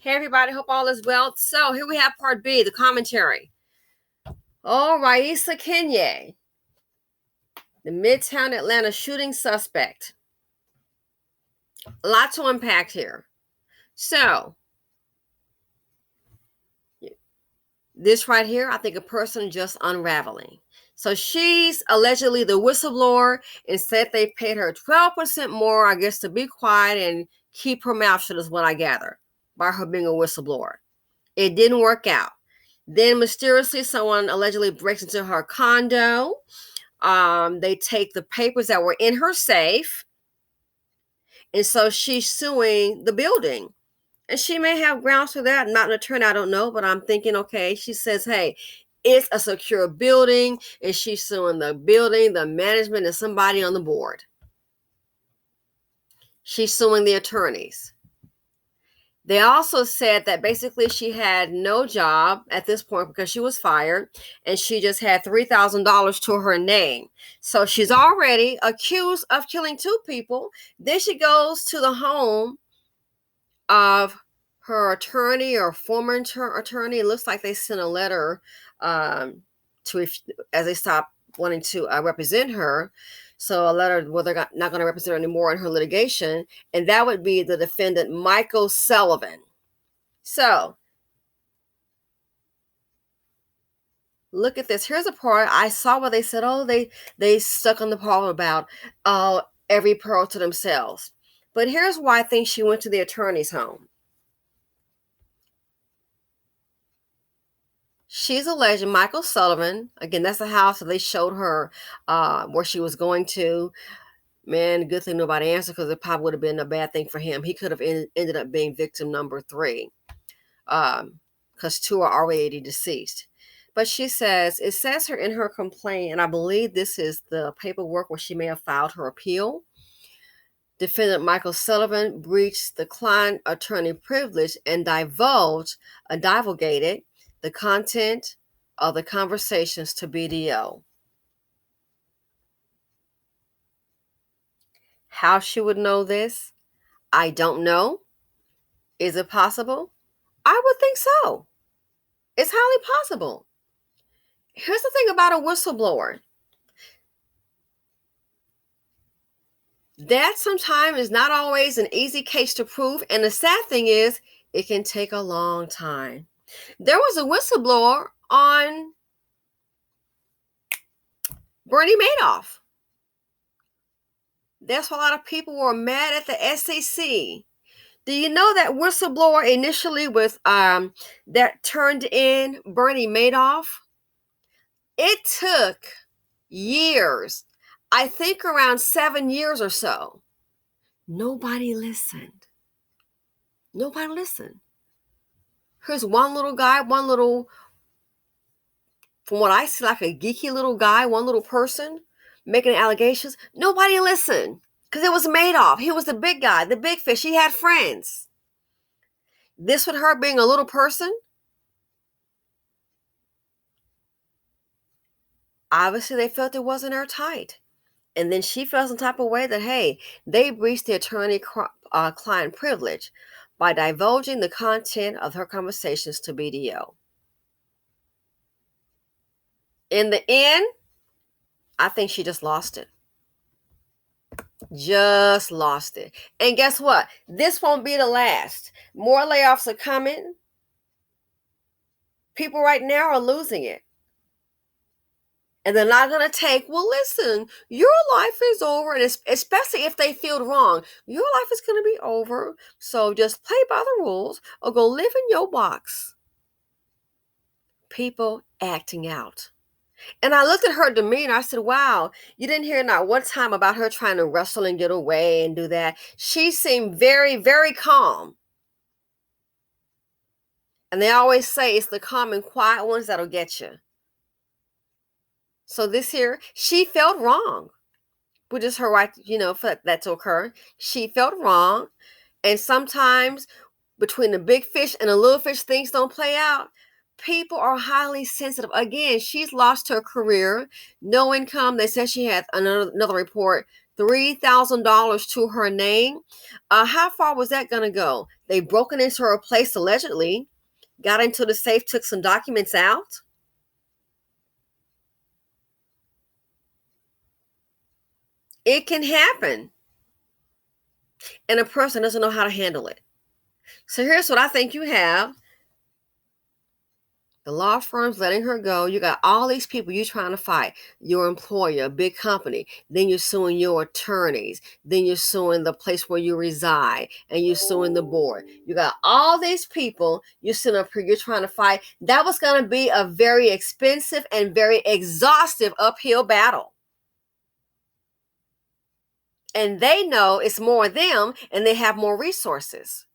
Hey everybody, hope all is well. So here we have part B, the commentary. Oh, Raissa Kengne, the Midtown Atlanta shooting suspect. A lot to unpack here. So this right here, I think a person just unraveling. So she's allegedly the whistleblower and said they paid her 12% more, I guess, to be quiet and keep her mouth shut is what I gather by her being a whistleblower. It didn't work out. Then mysteriously, someone allegedly breaks into her condo. They take the papers that were in her safe. And so she's suing the building. And she may have grounds for that. I'm not an attorney, I don't know. But I'm thinking, okay, she says, hey, it's a secure building. And she's suing the building, the management, and somebody on the board. She's suing the attorneys. They also said that basically she had no job at this point because she was fired and she just had $3,000 to her name. So she's already accused of killing two people. Then she goes to the home of her attorney or former attorney. It looks like they sent a letter to as they stopped wanting to represent her. So a letter where they're not going to represent her anymore in her litigation. And that would be the defendant, Michael Sullivan. So look at this. Here's a part I saw where they said, oh, they stuck on the part about every pearl to themselves. But here's why I think she went to the attorney's home. She's alleged Michael Sullivan, again, that's the house that they showed her where she was going to. Man, good thing nobody answered because it probably would have been a bad thing for him. He could have ended up being victim number 3 because 2 are already deceased. But she says, it says her in her complaint, and I believe this is the paperwork where she may have filed her appeal. Defendant Michael Sullivan breached the client attorney privilege and divulgated the content of the conversations to BDO. How she would know this, I don't know. Is it possible? I would think so. It's highly possible. Here's the thing about a whistleblower. That sometimes is not always an easy case to prove. And the sad thing is, it can take a long time. There was a whistleblower on Bernie Madoff. That's why a lot of people were mad at the SEC. Do you know that whistleblower initially with that turned in Bernie Madoff? It took years, I think around 7 years or so. Nobody listened. Nobody listened. Here's one little guy, from what I see, like a geeky little guy, one little person making allegations. Nobody listened because it was Madoff. He was the big guy, the big fish. He had friends. This with her being a little person, obviously they felt it wasn't airtight. And then she felt some type of way that, hey, they breached the attorney-client privilege by divulging the content of her conversations to BDO. In the end, I think she just lost it. Just lost it. And guess what? This won't be the last. More layoffs are coming. People right now are losing it. And they're not going to take, well, listen, your life is over. And especially if they feel wrong, your life is going to be over. So just play by the rules or go live in your box. People acting out. And I looked at her demeanor. I said, wow, you didn't hear not one time about her trying to wrestle and get away and do that. She seemed very, very calm. And they always say it's the calm and quiet ones that'll get you. So this here, she felt wrong, which is her right, for that to occur. She felt wrong. And sometimes between the big fish and the little fish, things don't play out. People are highly sensitive. Again, she's lost her career, no income. They said she had another report $3,000 to her name. How far was that going to go? They broken into her place allegedly, got into the safe, took some documents out. It can happen. And a person doesn't know how to handle it. So here's what I think you have. The law firm's letting her go. You got all these people you're trying to fight. Your employer, a big company. Then you're suing your attorneys. Then you're suing the place where you reside. And you're suing the board. You got all these people you're sitting up here, you're trying to fight. That was going to be a very expensive and very exhaustive uphill battle. And they know it's more them and they have more resources.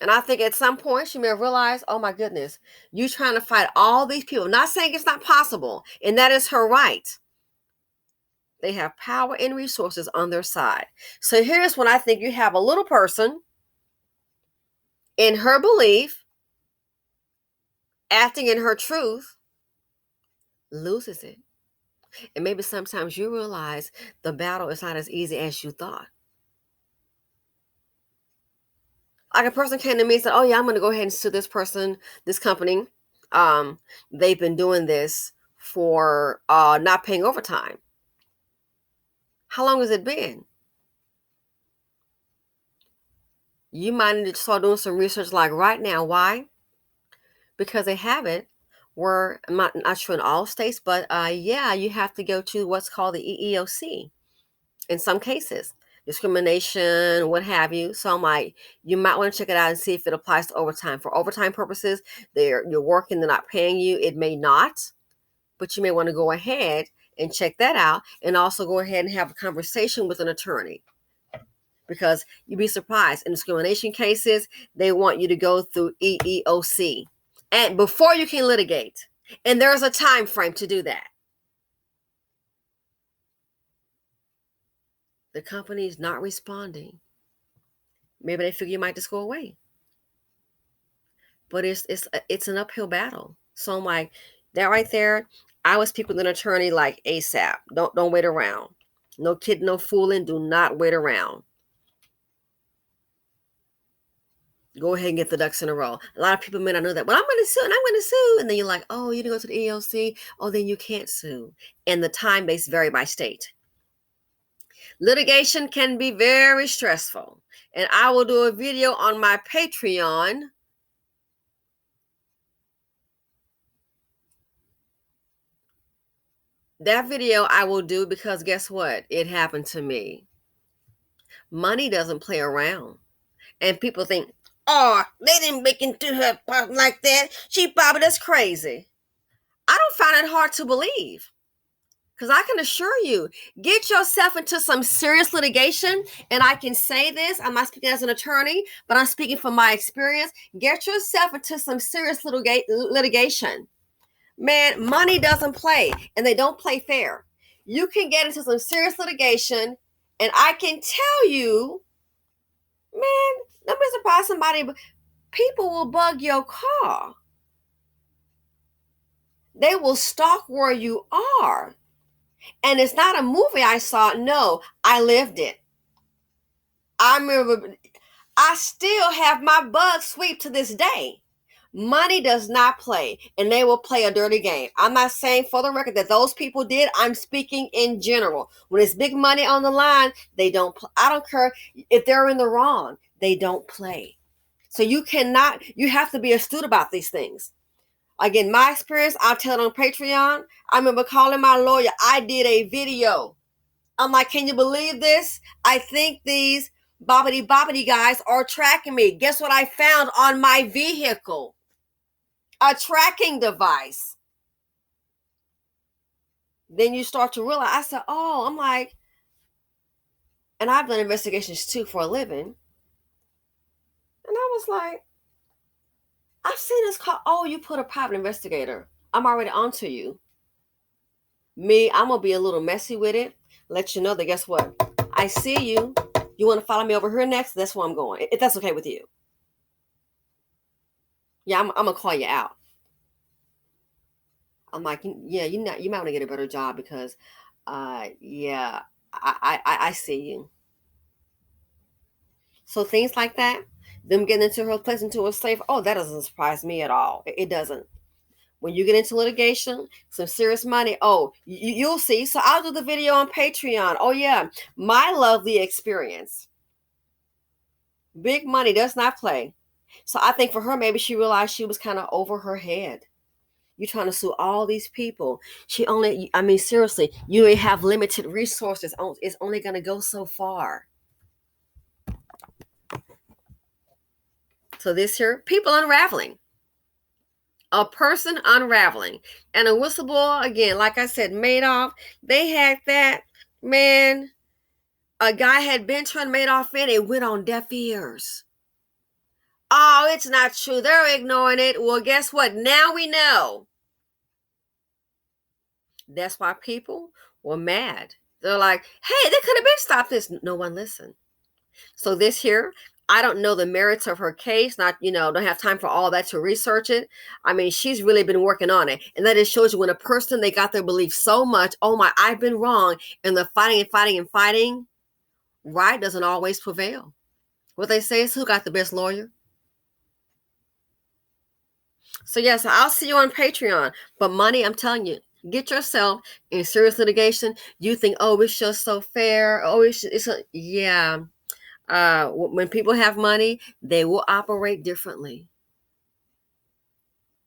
And I think at some point she may have realized, oh my goodness, you trying to fight all these people. Not saying it's not possible, and that is her right. They have power and resources on their side. So here's when I think you have a little person in her belief, acting in her truth, loses it. And maybe sometimes you realize the battle is not as easy as you thought. Like a person came to me and said, oh yeah, I'm going to go ahead and sue this person, this company. They've been doing this for not paying overtime. How long has it been? You might need to start doing some research like right now. Why? Because they have it where, I'm not sure in all states, but yeah, you have to go to what's called the EEOC in some cases. Discrimination, what have you. So I'm like, you might want to check it out and see if it applies to overtime. For overtime purposes, you're working, they're not paying you. It may not, but you may want to go ahead and check that out, and also go ahead and have a conversation with an attorney, because you'd be surprised in discrimination cases, they want you to go through EEOC and before you can litigate, and there's a time frame to do that. The company's not responding. Maybe they figure you might just go away. But it's an uphill battle. So I'm like, that right there, I would speak with an attorney like ASAP. Don't wait around. No kidding, no fooling. Do not wait around. Go ahead and get the ducks in a row. A lot of people may not know that. Well, I'm going to sue and I'm going to sue. And then you're like, oh, you didn't go to the EEOC. Oh, then you can't sue. And the time base vary by state. Litigation can be very stressful. And I will do a video on my Patreon. That video I will do because guess what? It happened to me. Money doesn't play around. And people think, oh, they didn't break into her like that. She probably that's crazy. I don't find it hard to believe. Because I can assure you, get yourself into some serious litigation, and I can say this, I'm not speaking as an attorney, but I'm speaking from my experience. Get yourself into some serious litigation. Man, money doesn't play, and they don't play fair. You can get into some serious litigation, and I can tell you, man, don't be surprised somebody, people will bug your car. They will stalk where you are. And it's not a movie I saw. No, I lived it. I remember, I still have my bug sweep to this day. Money does not play, and they will play a dirty game. I'm not saying for the record that those people did. I'm speaking in general. When it's big money on the line, they don't play. I don't care if they're in the wrong. They don't play. So you have to be astute about these things. Again, my experience, I'll tell it on Patreon. I remember calling my lawyer. I did a video. I'm like, can you believe this? I think these bobbity guys are tracking me. Guess what I found on my vehicle? A tracking device. Then you start to realize, I said, oh, I'm like, and I've done investigations too for a living. And I was like, I've seen this call. Oh, you put a private investigator. I'm already onto you. Me, I'm going to be a little messy with it. Let you know that guess what? I see you. You want to follow me over here next? That's where I'm going. If that's okay with you. Yeah, I'm going to call you out. I'm like, yeah, you might want to get a better job because, yeah, I see you. So things like that, them getting into her place into a safe. Oh, that doesn't surprise me at all. It doesn't. When you get into litigation, some serious money. Oh, you'll see. So I'll do the video on Patreon. Oh yeah, my lovely experience. Big money does not play. So I think for her, maybe she realized she was kind of over her head. You're trying to sue all these people. I mean, seriously, you may have limited resources. It's only going to go so far. So this here, people unraveling. A person unraveling. And a whistleblower, again, like I said, Madoff, they had that, man, a guy had been turned Madoff in, it went on deaf ears. Oh, it's not true. They're ignoring it. Well, guess what? Now we know. That's why people were mad. They're like, hey, they could have been stopped this. No one listened. So this here, I don't know the merits of her case. Not, don't have time for all that to research it. I mean, she's really been working on it. And that just shows you when a person, they got their belief so much, oh my, I've been wrong. And they're fighting and fighting and fighting. Right doesn't always prevail. What they say is who got the best lawyer? So yes, I'll see you on Patreon. But money, I'm telling you, get yourself in serious litigation. You think, oh, it's just so fair. Oh, yeah. When people have money, they will operate differently.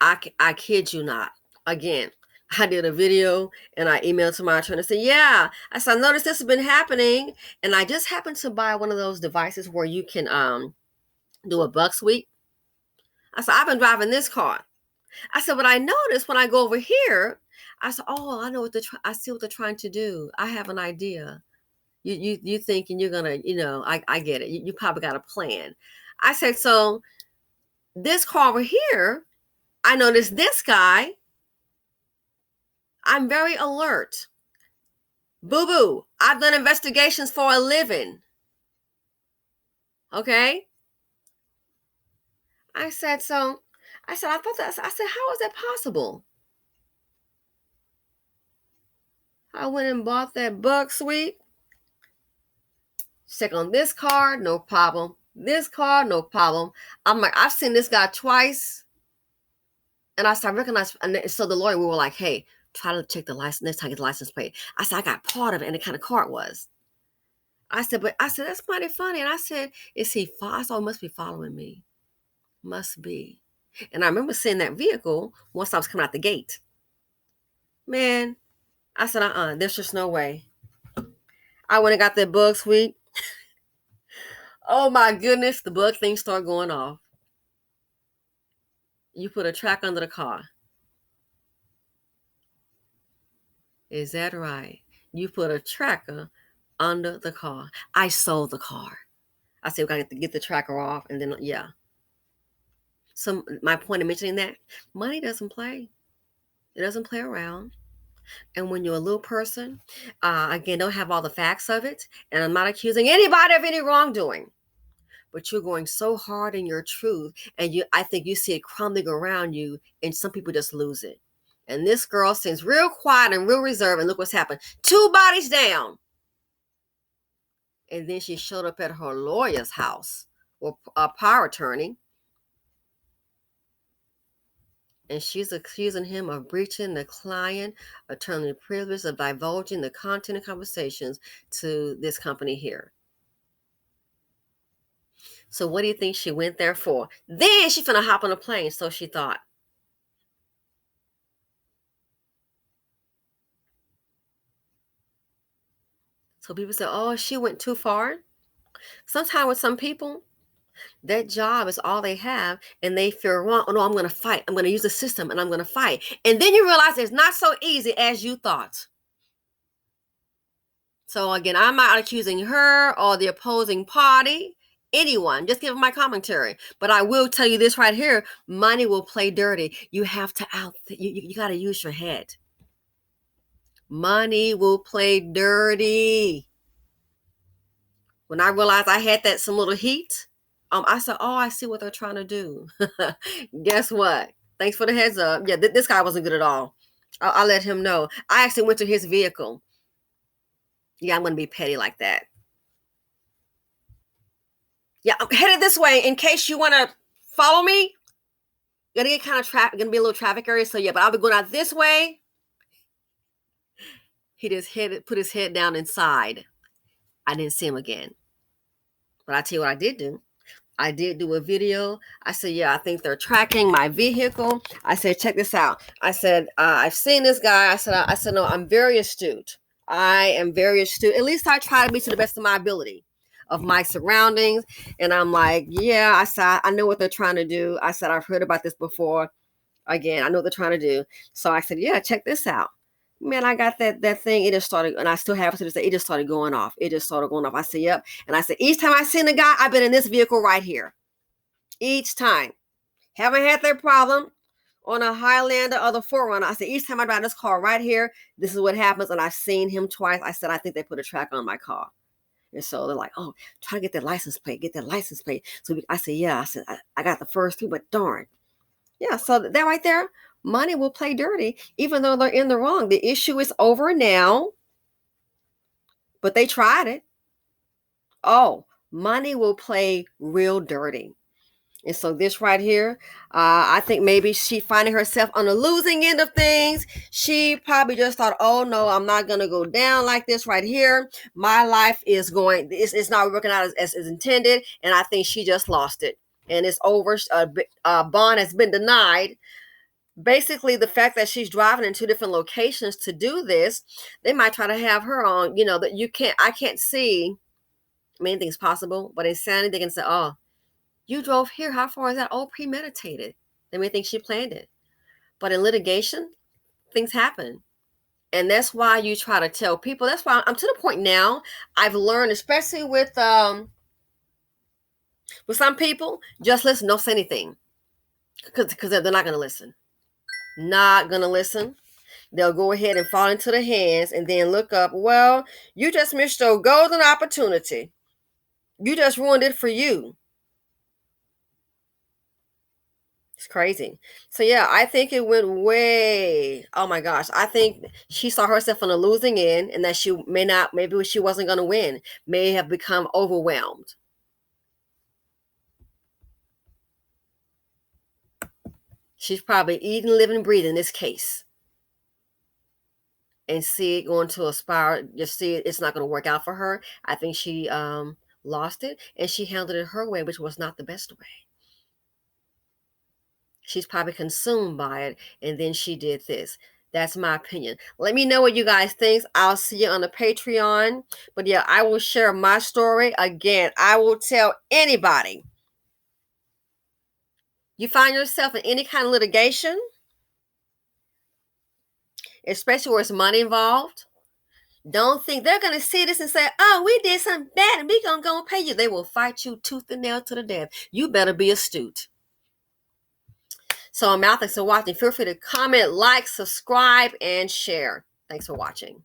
I kid you not. Again, I did a video and I emailed to my attorney and said, yeah, I said, I noticed this has been happening. And I just happened to buy one of those devices where you can do a buck sweep. I said, I've been driving this car. I said, but I noticed when I go over here, I said, oh, I know I see what they're trying to do. I have an idea. You thinking you're gonna, I get it. You probably got a plan. I said, so this car over here, I noticed this guy. I'm very alert. Boo boo. I've done investigations for a living. Okay. I said, I thought that. I said, how is that possible? I went and bought that buck sweep. Check on this car, no problem. This car, no problem. I'm like, I've seen this guy twice. And I started recognizing, and so the lawyer, we were like, hey, try to check the license, next time get the license plate. I said, I got part of it and the kind of car it was. I said, that's mighty funny. And I said, is he I said, must be following me. Must be. And I remember seeing that vehicle once I was coming out the gate. Man, I said, there's just no way. I went and got that bug sweep. Oh my goodness, the bug thing started going off. You put a track under the car. Is that right? You put a tracker under the car. I sold the car. I said, we got to get the tracker off. And then, yeah. So my point in mentioning that, money doesn't play. It doesn't play around. And when you're a little person, again, don't have all the facts of it. And I'm not accusing anybody of any wrongdoing. But you're going so hard in your truth. And I think you see it crumbling around you. And some people just lose it. And this girl seems real quiet and real reserved. And look what's happened. 2 bodies down. And then she showed up at her lawyer's house, or a power attorney. And she's accusing him of breaching the client attorney privilege of divulging the content of conversations to this company here. So what do you think she went there for? Then she finna hop on a plane, so she thought. So people say, oh, she went too far. Sometimes with some people, that job is all they have, and they feel wrong. Oh no, I'm going to fight. I'm going to use the system, and I'm going to fight. And then you realize it's not so easy as you thought. So again, I'm not accusing her or the opposing party, anyone. Just give my commentary. But I will tell you this right here: money will play dirty. You have to you got to use your head. Money will play dirty. When I realized I had some little heat, I said, oh, I see what they're trying to do. Guess what? Thanks for the heads up. Yeah, this guy wasn't good at all. I'll let him know. I actually went to his vehicle. Yeah, I'm going to be petty like that. Yeah, I'm headed this way in case you want to follow me. Gonna get kind of gonna be a little traffic area, so yeah, but I'll be going out this way. He just put his head down inside. I didn't see him again. But I tell you what I did do. I did do a video. I said, yeah, I think they're tracking my vehicle. I said, check this out. I said, I've seen this guy. I said, no, I'm very astute. I am very astute. At least I try to be to the best of my ability of my surroundings. And I'm like, yeah, I said, I know what they're trying to do. I said, I've heard about this before. Again, I know what they're trying to do. So I said, yeah, check this out. Man, I got that thing. It just started, and I still have it to this day. It just started going off. It just started going off. I said, yep. And I said, each time I seen the guy, I've been in this vehicle right here. Each time. Haven't had that problem on a Highlander or the Forerunner. I said, each time I drive this car right here, this is what happens. And I've seen him twice. I said, I think they put a track on my car. And so they're like, oh, try to get that license plate, So I said, yeah. I said, I got the first two, but darn. Yeah, so that right there, money will play dirty, even though they're in the wrong. The issue is over now, but they tried it. Oh, money will play real dirty. And so this right here, I think maybe she finding herself on the losing end of things. She probably just thought, oh no, I'm not going to go down like this right here. My life is going, it's not working out as intended. And I think she just lost it. And it's over. Bond has been denied. Basically, the fact that she's driving in two different locations to do this, they might try to have her on, that I can't see. I mean, anything's possible, but insanity, they can say, oh, you drove here. How far is that? Oh, premeditated. They may think she planned it. But in litigation, things happen. And that's why you try to tell people. That's why I'm to the point now, I've learned, especially with some people, just listen, don't say anything. Because they're not going to listen. Not going to listen. They'll go ahead and fall into the hands and then look up, well, you just missed your golden opportunity. You just ruined it for you. It's crazy. So yeah, I think it went way, oh my gosh. I think she saw herself on the losing end and that she maybe she wasn't going to win, may have become overwhelmed. She's probably eating, living, breathing this case. And see it going to a spiral, just see it's not going to work out for her. I think she lost it and she handled it her way, which was not the best way. She's probably consumed by it, and then she did this. That's my opinion. Let me know what you guys think. I'll see you on the Patreon. But yeah, I will share my story. Again, I will tell anybody. You find yourself in any kind of litigation, especially where it's money involved, don't think they're going to see this and say, oh, we did something bad and we're going to go and pay you. They will fight you tooth and nail to the death. You better be astute. So I'm out. Thanks for watching. Feel free to comment, like, subscribe, and share. Thanks for watching.